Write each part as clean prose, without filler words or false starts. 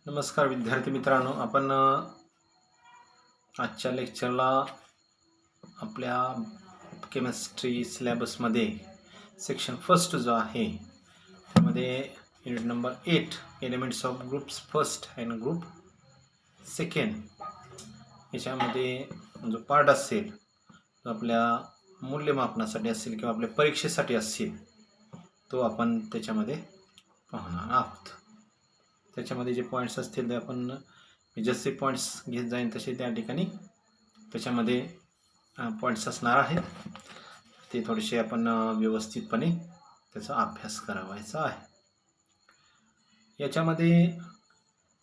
नमस्कार विद्यार्थी मित्रांनो, आपण आजच्या लेक्चरला आपल्या केमिस्ट्री सिलेबसमध्ये सेक्शन फर्स्ट जो आहे त्यामध्ये unit number 8 elements of groups first and group second याच्यामध्ये जो पार्ट असेल तो आपल्या मूल्यमापनासाठी असेल किंवा आपल्या परीक्षेसाठी असेल तो आपण त्याच्यामध्ये पाहणार आहोत. त्याच्यामध्ये जे पॉईंट्स असतील ते आपण जसे पॉईंट्स घेत जाईन तसे त्या ठिकाणी त्याच्यामध्ये पॉईंट्स असणार आहेत. ते थोडेसे आपण व्यवस्थितपणे त्याचा अभ्यास करावायचा आहे. याच्यामध्ये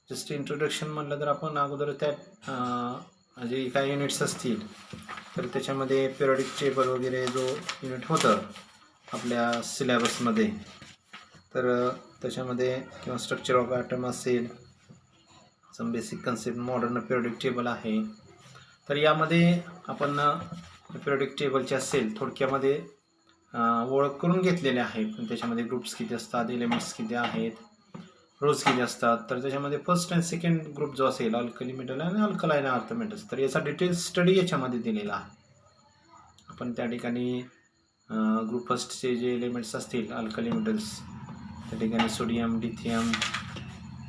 जस्ट इंट्रोडक्शन म्हटलं तर आपण अगोदर त्या जे काही युनिट्स असतील तर त्याच्यामध्ये पिरियडिक टेबल वगैरे जो युनिट होतं आपल्या सिलेबसमध्ये तर त्याच्यामध्ये किंवा स्ट्रक्चर ऑफ ॲटम असेल, some basic concept modern periodic table आहे. तर यामध्ये आपण पिरियडिक टेबलचे असेल थोडक्यामध्ये ओळख करून घेतलेले आहे. पण त्याच्यामध्ये ग्रुप्स किती असतात, एलिमेंट्स किती आहेत, रोज किती असतात. तर त्याच्यामध्ये फर्स्ट अँड सेकंड ग्रुप जो असेल अल्कली मेटल आणि अल्कलाइन अर्थ मेटल्स तर याचा डिटेल स्टडी याच्यामध्ये दिलेला आहे. आपण त्या ठिकाणी ग्रुप फर्स्टचे जे एलिमेंट्स असतील अल्कली मेटल्स त्या ठिकाणी sodium, lithium,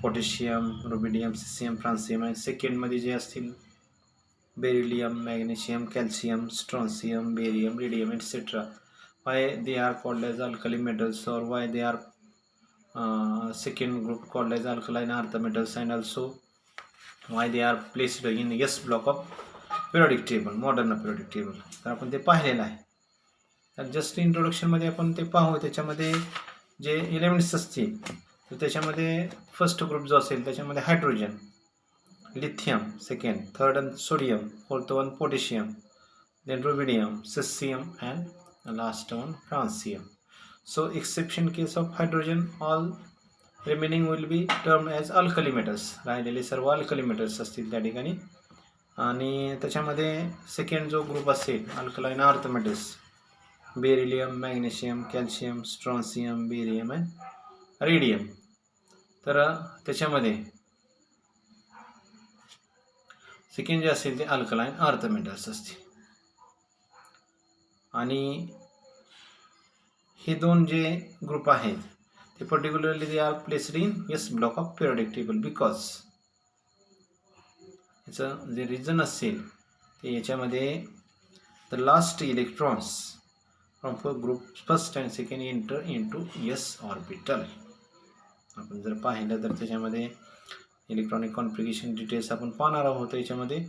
potassium, rubidium, caesium, francium आणि सेकंडमध्ये जे असतील beryllium, magnesium, calcium, strontium, barium, radium etcetera. Why they are called as alkali metals और why they are second group called as alkaline earth metals and also why they are placed in S block of periodic table, modern periodic table. तर आपण ते पाहिलेलं आहे. तर just इंट्रोडक्शनमध्ये आपण ते पाहू. त्याच्यामध्ये जे एलिमेंट्स असतील तर त्याच्यामध्ये फर्स्ट ग्रुप जो असेल त्याच्यामध्ये hydrogen, lithium second, third one sodium, fourth one potassium, then rubidium, caesium and last one francium. So exception case of hydrogen, all remaining will be termed as alkali metals. राहिलेले सर्व alkali metals असतील त्या ठिकाणी. आणि त्याच्यामध्ये second जो group असेल alkaline earth metals beryllium, magnesium, calcium, strontium, barium and radium. तर त्याच्यामध्ये सेकंड जे असेल ते अल्कलाइन अर्थ मेटल्स असतील. आणि हे दोन जे ग्रुप आहेत ते particularly they are placed in S block of periodic table because याचं जे रिझन असेल ते याच्यामध्ये the last electrons from group first and second enter into S orbital. आपण जर पाहिलं तर त्याच्यामध्ये इलेक्ट्रॉनिक कॉन्फिगरेशन डिटेल्स आपण पाहणार आहोत याच्यामध्ये.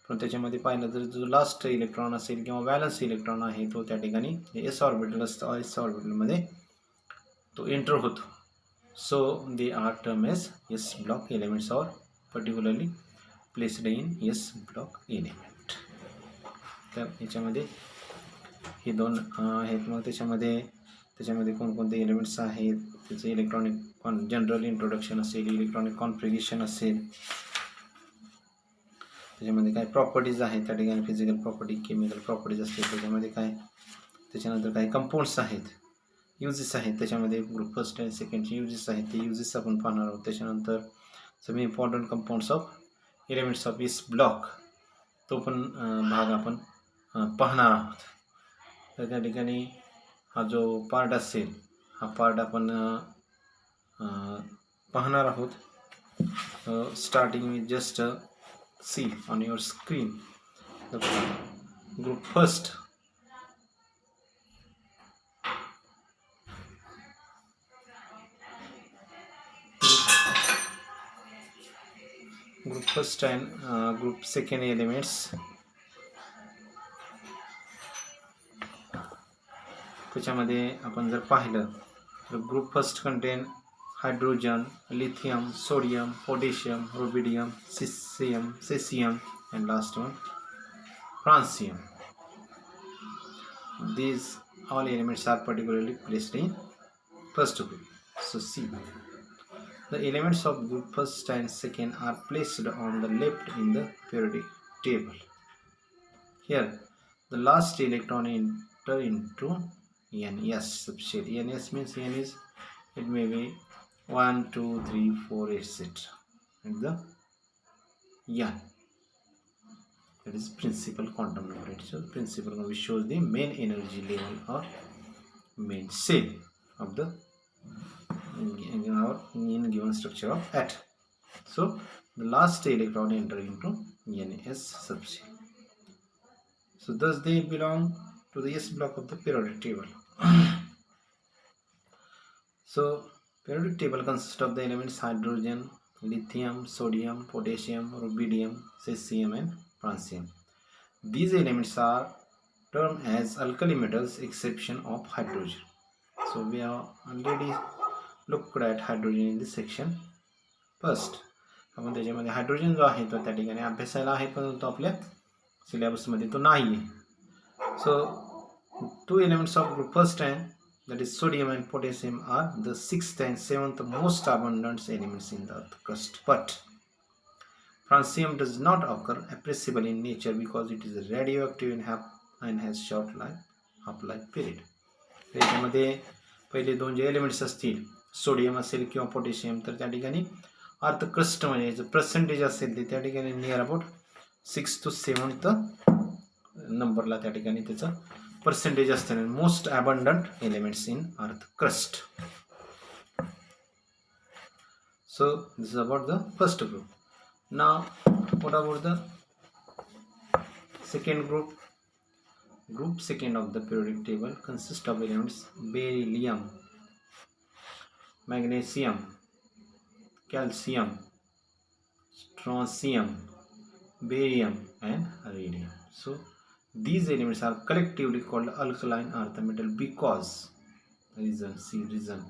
पण त्याच्यामध्ये पाहिलं तर जो लास्ट इलेक्ट्रॉन असेल किंवा बॅलन्स इलेक्ट्रॉन आहे तो त्या ठिकाणी एस ऑर्बिटल असतो, एस ऑर्बिटलमध्ये तो एंटर होतो. So they are term as S block elements or particularly placed in S block element. तर याच्यामध्ये हे दोन आहेत. मग त्याच्यामध्ये कोणकोणते एलिमेंट्स आहेत, त्याचं इलेक्ट्रॉनिक जनरल इंट्रोडक्शन असेल, इलेक्ट्रॉनिक कॉन्फिगरेशन असेल, त्याच्यामध्ये काय प्रॉपर्टीज आहेत त्या ठिकाणी, फिजिकल प्रॉपर्टी, केमिकल प्रॉपर्टीज असतील त्याच्यामध्ये काय, त्याच्यानंतर काही कंपाऊंड्स आहेत, युजेस आहेत, त्याच्यामध्ये ग्रुप फर्स्ट अँड सेकंडचे युजेस आहेत ते युजेस आपण पाहणार आहोत. त्याच्यानंतर some important compounds of elements of S block तो पण भाग आपण पाहणार आहोत. तर त्या ठिकाणी हा जो पार्ट असेल हा पार्ट आपण पाहणार आहोत. Starting with just see on your screen the group first. Group first and group second elements. त्याच्यामध्ये आपण जर पाहिलं तर group first content hydrogen, lithium, sodium, potassium, rubidium, cesium and last one francium. These all elements are particularly placed in first group. So see, the elements of group first and second are placed on the left in the periodic table. Here the last electron enter into NS subshell. NS means N is, it may be 1, 2, 3, 4, etc. at the n. That is principal quantum number. It's a principal number which shows the main energy level or main cell of the in given structure of atom. So the last electron enter into NS subshell. So thus they belong to the S block of the periodic table. So periodic table consists of the elements hydrogen, lithium, sodium, potassium, rubidium, cesium and francium. These elements are termed as alkali metals exception of hydrogen. So we have already looked at hydrogen in this section. First आपण त्याच्यामध्ये hydrogen जो आहे तो त्या ठिकाणी अभ्यासायला आहे परंतु आपल्या सिलेबसमध्ये तो नाही आहे. So two elements of group first and that is sodium and potassium are the sixth and seventh most abundant elements in the earth crust, but francium does not occur appreciably in nature because it is radioactive and has short half-life period. त्याच्यामध्ये पहिले दोन जे elements असतील sodium असेल किंवा potassium तर त्या ठिकाणी अर्थ क्रस्ट म्हणजे याचं पर्सेंटेज असेल ते त्या ठिकाणी नियर अबाउट 6 to 7th नंबरला त्या ठिकाणी त्याचं पर्सेंटेज असते. Most abundant elements in earth crust. So this is about the first group. Now what about the second group? Group second of the periodic table consists of elements beryllium, magnesium, calcium, strontium, barium and radium. So these elements are collectively called alkaline earth metal because reason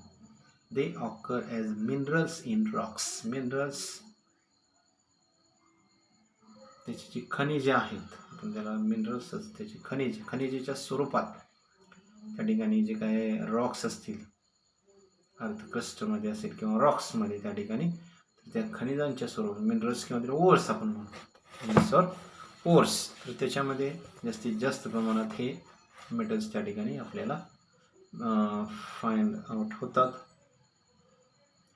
they occur as minerals in rocks. Minerals त्याची जी खनिजे आहेत आपण त्याला minerals त्याची खनिजेच्या स्वरूपात त्या ठिकाणी जे काय रॉक्स असतील अर्थ क्रस्टमध्ये असेल किंवा रॉक्समध्ये त्या ठिकाणी त्या खनिजांच्या स्वरूपात मिनरल्स किंवा त्याला ओर्स आपण म्हणतो ओर्स तर त्याच्यामध्ये जास्तीत जास्त प्रमाणात हे मेटल्स त्या ठिकाणी आपल्याला फाइंड आउट होतात.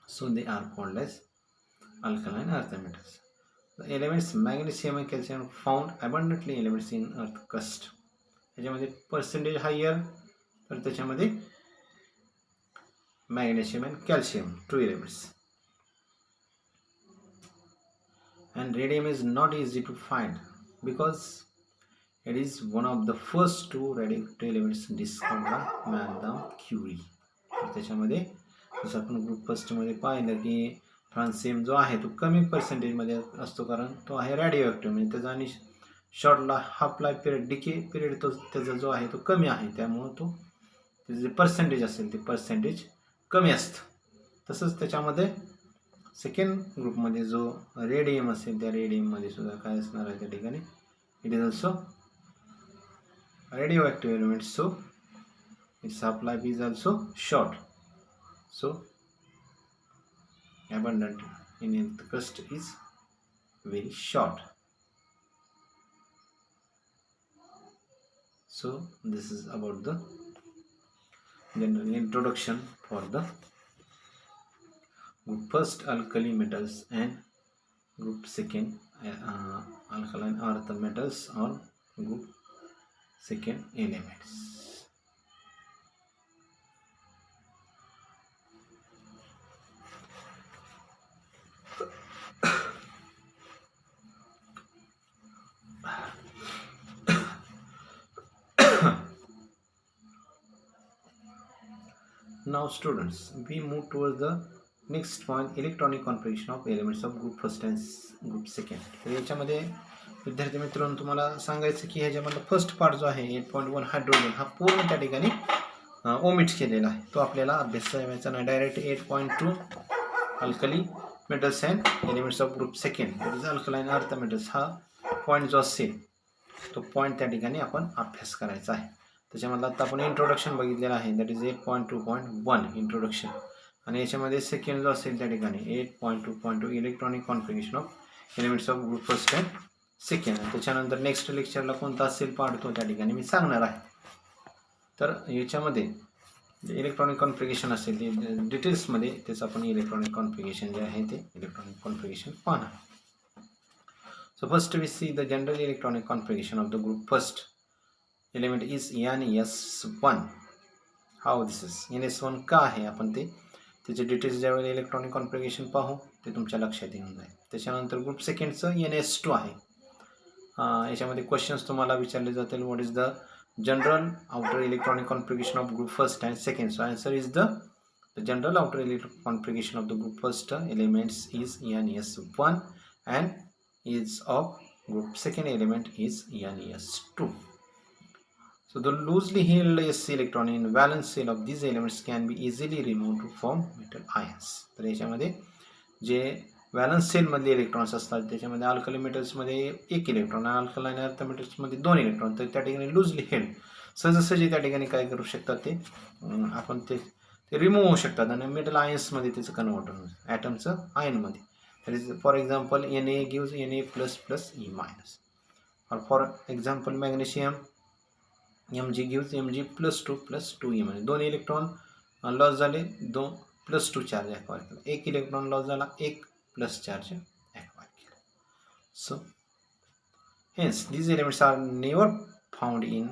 So they are called as alkaline earth metals. The elements magnesium and calcium found abundantly elements in earth crust. त्याच्यामध्ये पर्सेंटेज हायर तर त्याच्यामध्ये magnesium and calcium, two elements. And radium is not easy to find because it is one of the first two radioactive elements discovered by Madame Curie. तर त्याच्यामध्ये जसं आपण group first मध्ये पाहिलं की फ्रान्सियम जो आहे तो कमी पर्सेंटेजमध्ये असतो कारण तो आहे रेडिओ म्हणजे त्याचा आणि short half life period decay period तो त्याचा जो आहे तो कमी आहे त्यामुळे तो त्याचे जे पर्सेंटेज असेल ते पर्सेंटेज कमी असतं. तसंच त्याच्यामध्ये सेकंड ग्रुपमध्ये जो रेडियम असेल त्या रेडियममध्ये सुद्धा काय असणार आहे त्या ठिकाणी it is also radio active element so it's half life is also short. So abundant in the crust is very short. So this is about the general introduction for the group first alkali metals and group second alkaline earth metals or group second elements. Now students, we move towards the next point, electronic configuration of elements of group first and group second. तर याच्यामध्ये विद्यार्थी मित्रांनो तुम्हाला सांगायचं की ह्याच्यामधला first part जो आहे 8.1 hydrogen हा पूर्ण त्या ठिकाणी ओमिट केलेला आहे तो आपल्याला अभ्यास करायचा नाही. Direct 8.2 alkali metals and elements of group second that is alkaline earth metals हा पॉईंट जो असेल तो पॉईंट त्या ठिकाणी आपण अभ्यास करायचा आहे. त्याच्यामधला आता आपण इंट्रोडक्शन बघितलेलं आहे दॅट इज 8.2.1 इंट्रोडक्शन आणि याच्यामध्ये सेकंड जो असेल त्या ठिकाणी 8.2.2 electronic configuration of elements of group first and second. त्याच्यानंतर नेक्स्ट लेक्चरला कोणता असेल पार्ट तो त्या ठिकाणी मी सांगणार आहे. तर याच्यामध्ये इलेक्ट्रॉनिक कॉन्फिगरेशन असेल ते डिटेल्समध्ये त्याचं आपण इलेक्ट्रॉनिक कॉन्फिगरेशन जे आहे ते इलेक्ट्रॉनिक कॉन्फिगरेशन पाहणार. So first we see the general electronic configuration of the group. First element is NS1. How this is NS1 का आहे आपण त्याचे डिटेल्स ज्यावेळेला इलेक्ट्रॉनिक कॉन्फिगरेशन पाहू ते तुमच्या लक्षात येऊन जाईल. त्याच्यानंतर ग्रुप सेकंडचं NS2 आहे. याच्यामध्ये क्वेश्चन्स तुम्हाला विचारले जातील. What is the general outer electronic configuration of group first and second. So answer is the general outer electronic configuration of the group first elements is NS1 and is of group second element is NS2. So the loosely held s electron in valence shell of these elements can be easily removed to form metal ions. तर याच्यामध्ये जे valence sale मधले electrons असतात त्याच्यामध्ये alkali मेटल्समध्ये एक electron आणि alkaline earth मेटल्समध्ये 2 electron. तर त्या ठिकाणी लूजली हेल्ड सहजासहजी त्या ठिकाणी काय करू शकतात ते आपण ते रिमूव्ह होऊ शकतात आणि मेटल आयन्समध्ये त्याचं कन्वर्ट होऊन ॲटमचं आयनमध्ये. That is, for example, Na gives Na plus plus E minus. Or for example, magnesium Mg gives Mg plus 2 E minus. 2 electron loss झाले 2 प्लस 2 चार्ज ॲक्वायर केला. 1 इलेक्ट्रॉन लॉस झाला 1 plus charge acquire केला. So hence these elements are never found in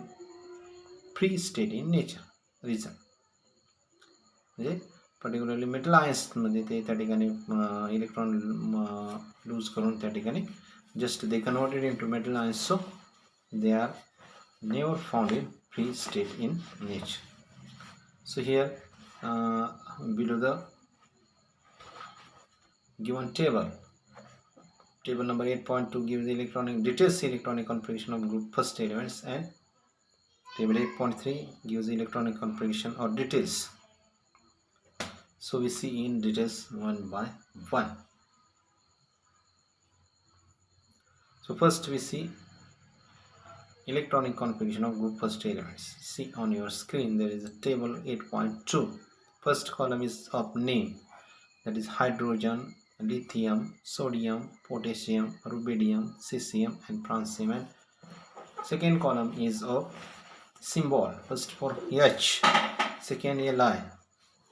free state in nature. Reason म्हणजे particularly metal आयन्समध्ये ते त्या ठिकाणी electron lose करून त्या ठिकाणी just they converted into metal ions. So they are never found in free state in nature. So here below the given table number 8.2 gives the details electronic configuration of group first elements, and table 8.3 gives the electronic configuration or details. So we see in details one by one. So first we see electronic configuration of group first elements. See on your screen there is a table 8.2. First column is of name, that is hydrogen, lithium, sodium, potassium, rubidium, cesium and francium. And second column is of symbol. First for H, second Li,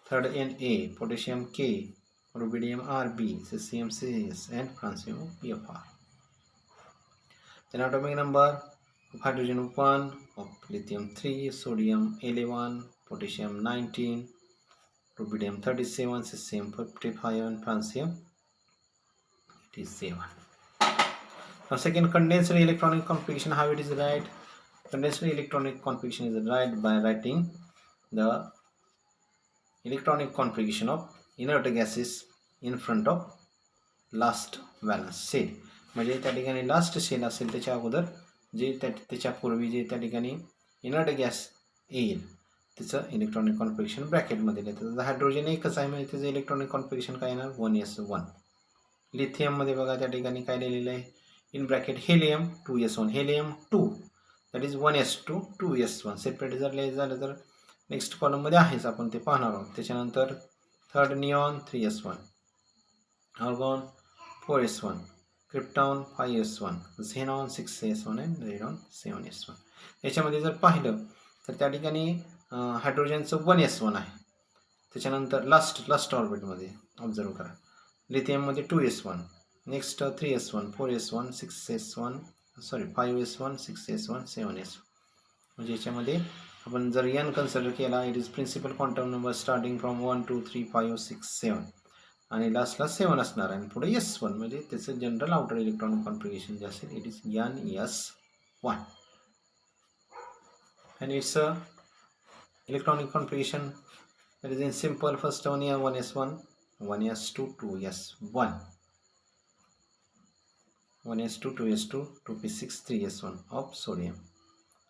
third Na, potassium K, rubidium Rb, cesium Cs and francium Pfr. Then atomic number of hydrogen 1, of lithium 3, sodium 11, potassium 19, rubidium 37, cesium 55 and francium 87. Now second, condensed electronic configuration. How it is write? Condensed electronic configuration is write by writing the electronic configuration of inert gases in front of last valence shell. म्हणजे त्या ठिकाणी last shell असेल त्याच्या अगोदर जे त्याच्यापूर्वी जे त्या ठिकाणी इनर्ट गॅस येईल त्याचं इलेक्ट्रॉनिक कॉन्फिगरेशन ब्रॅकेटमध्ये येतं. तर हायड्रोजन एकच आहे म्हणजे त्याचं इलेक्ट्रॉनिक कॉन्फिगरेशन काय येणार 1s1. लिथियममध्ये बघा त्या ठिकाणी काय लिहिलेलं आहे in bracket helium 2s1, helium 2 that is 1s2 2s1. Separate जर लिहायचं झालं तर नेक्स्ट कॉलममध्ये आहेच आपण ते पाहणार आहोत. त्याच्यानंतर third neon 3s1, argon 4s1, krypton 5s1, xenon 6s1 आणि रेडॉन 7s1. याच्यामध्ये जर पाहिलं तर त्या ठिकाणी हायड्रोजनचं 1s1 आहे. त्याच्यानंतर लास्ट ऑर्बिटमध्ये ऑब्झर्व करा लिथियममध्ये 2s1, next 3s1, 4s1, 6s1 5s1, 6s1, 7s1. म्हणजे याच्यामध्ये आपण जर n कन्सिडर केला it is principal quantum number starting from 1 2 3 5 6 7 आणि लास्टला 7 असणार आहे आणि पुढे s1 म्हणजे त्याचं जनरल आउटर इलेक्ट्रॉनिक कॉन्फिगरेशन जे असेल it is NS1. and its electronic configuration that is in simple. First one here 1s1, 1s2, 2s1, 1s2, 2s2, 2p6, 3s1 of sodium,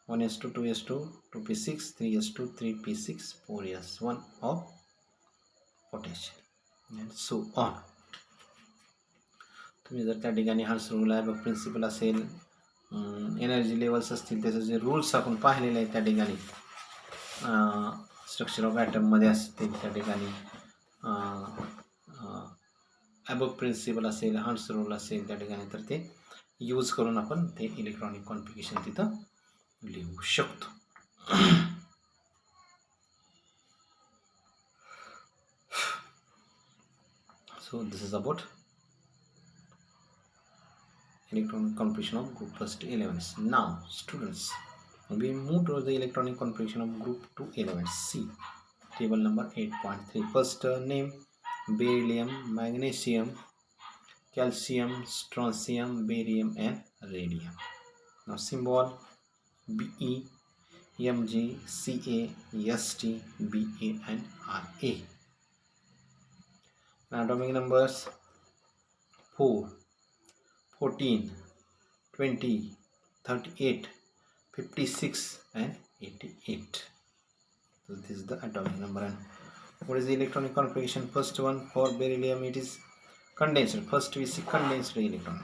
1s2, 2s2, 2p6, 3s2, 3p6, 4s1 of potassium and so on. तुम्ही जर त्या ठिकाणी horse rule आहे principal असेल energy levels असतील त्याचे जे rules आपण पाहिलेले आहेत त्या ठिकाणी स्ट्रक्चर ऑफ ॲटममध्ये असतील त्या ठिकाणी ॲबोव प्रिन्सिपल असेल हार्स रूल असेल त्या ठिकाणी तर ते यूज करून आपण ते इलेक्ट्रॉनिक कॉन्फिगरेशन तिथं लिहू शकतो. So this is about electronic configuration of group first elements. Now students, we move to the electronic configuration of group 2 elements. See table number 8.3. First name beryllium, magnesium, calcium, strontium, barium and radium. Now symbol Be, Mg, Ca, St, Ba and Ra. Now atomic numbers 4, 14, 20, 38, 56 and 88. So this is the atomic number. And what is the electronic configuration? First one for beryllium, it is condensed. First we see condensed electron.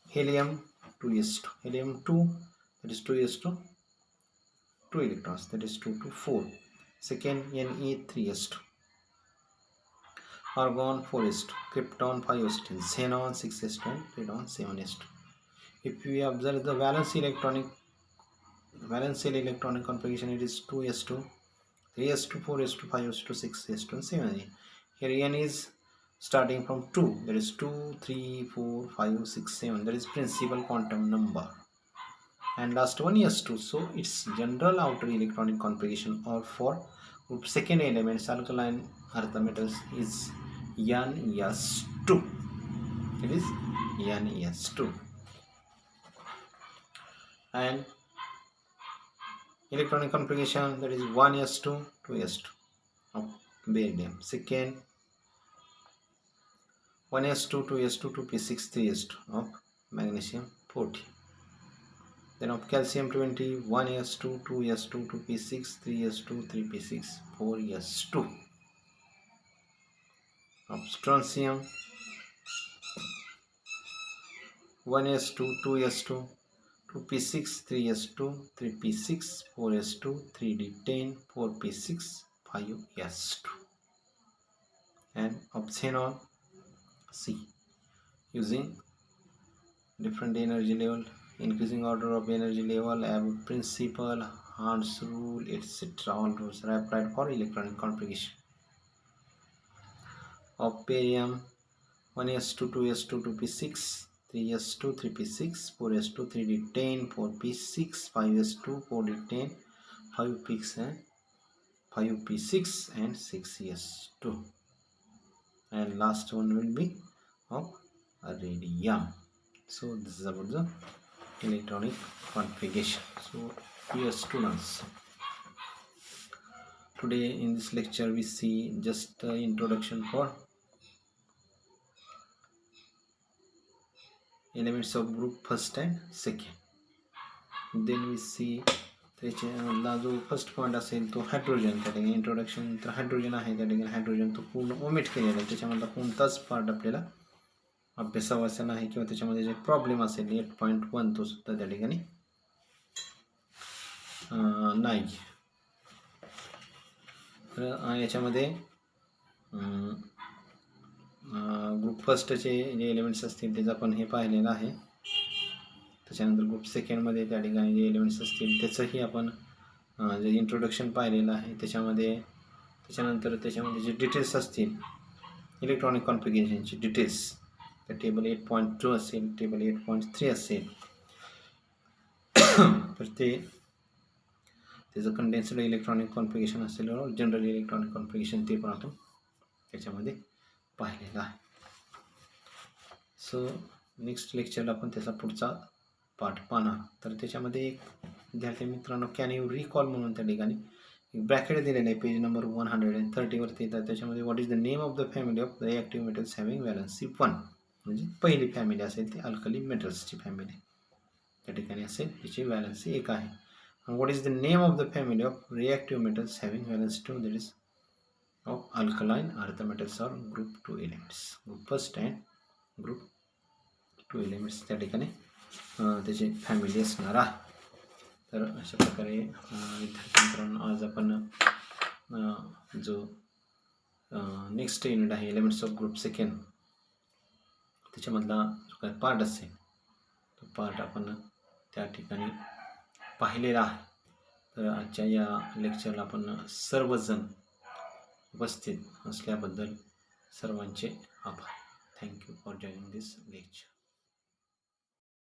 Helium 2s2, helium 2, that is 2s2, 2 electrons, that is 2 to 4. Second Ne 3s2, argon 4s2, krypton 5s2, xenon 6s2 and radon 7s2. If we observe the valence shell electronic configuration, it is 2s2, 3s2, 4s2, 5s2, 6s2 and 7s. Here N is starting from 2, that is 2, 3, 4, 5, 6, 7, that is principal quantum number. And last one S2, so its general outer electronic configuration or for group second elements alkaline earth metals is NS2. It is NS2. And electronic configuration, that is 1s2, 2s2 of beryllium. Second 1s2, 2s2, 2p6, 3s2 of magnesium 40. Then of calcium 20, 1s2, 2s2, 2p6, 3s2, 3p6, 4s2. Of strontium 1s2, 2s2, 2p6, 3s2, 3p6, 4s2, 3d10, 4p6, 5s2. And of xenon C, using different energy level, increasing order of energy level, Abbe principle, Hans rule, etc. All rules are applied for electronic configuration. Of barium 1s2, 2s2, 2p6, 3s2, 3p6, 4s2, 3d10, 4p6, 5s2, 4d10, 5p6 and 5p6 and 6s2. And last one will be of radium. So this is about the electronic configuration. So dear students, today in this lecture we see just introduction for elements of group first and second. Then we see त्याच्याला जो first point असेल तो hydrogen, त्या ठिकाणी introduction तर hydrogen आहे, त्या ठिकाणी hydrogen तो पूर्ण ओमिट केलेला आहे, त्याच्यामधला कोणताच पार्ट आपल्याला अभ्यासावाचा नाही किंवा त्याच्यामध्ये जे प्रॉब्लेम असेल 8.1 तो सुद्धा त्या ठिकाणी नाही. तर याच्यामध्ये ग्रुप फर्स्टचे जे एलिमेंट्स असतील त्याचं आपण हे पाहिलेलं आहे. त्याच्यानंतर ग्रुप सेकंडमध्ये त्या ठिकाणी जे एलिमेंट्स असतील त्याचंही आपण जे इंट्रोडक्शन पाहिलेलं आहे. त्याच्यानंतर त्याच्यामध्ये जे डिटेल्स असतील इलेक्ट्रॉनिक कॉन्फिगरेशनचे डिटेल्स, तर टेबल 8.2 असेल, टेबल 8.3 असेल, तर त्याचं कंडेन्स्ड इलेक्ट्रॉनिक कॉन्फिगरेशन असेल, जनरल इलेक्ट्रॉनिक कॉन्फिगरेशन ते पण आपण त्याच्यामध्ये पाहिलेलं आहे. सो नेक्स्ट लेक्चरला आपण त्याचा पुढचा पार्ट पाहणार. तर त्याच्यामध्ये एक विद्यार्थी मित्रांनो कॅन यू रिकॉल म्हणून त्या ठिकाणी एक ब्रॅकेट दिलेलं आहे पेज नंबर 130 वरती. तर त्याच्यामध्ये what is the name of the family of reactive metals having valency 1, म्हणजे पहिली फॅमिली असेल ती अल्कली मेटल्सची फॅमिली त्या ठिकाणी असेल, तिची व्हॅलन्सी 1 आहे. and what is the name of the family of reactive metals having valence 2, that is of alkaline earth metals or group 2 elements, group first and group 2 elements त्या ठिकाणी त्याची फॅमिली असणार आहे. तर अशा प्रकारे विद्यार्थी मित्रांनो आज आपण जो नेक्स्ट युनिट आहे एलिमेंट्स ऑफ ग्रुप सेकंड त्याच्यामधला जो काही पार्ट असेल तो पार्ट आपण त्या ठिकाणी पाहिलेला आहे. तर आजच्या या लेक्चरला आपण सर्वजण उपस्थित असल्याबद्दल सर्वांचे आभार. Thank you for joining this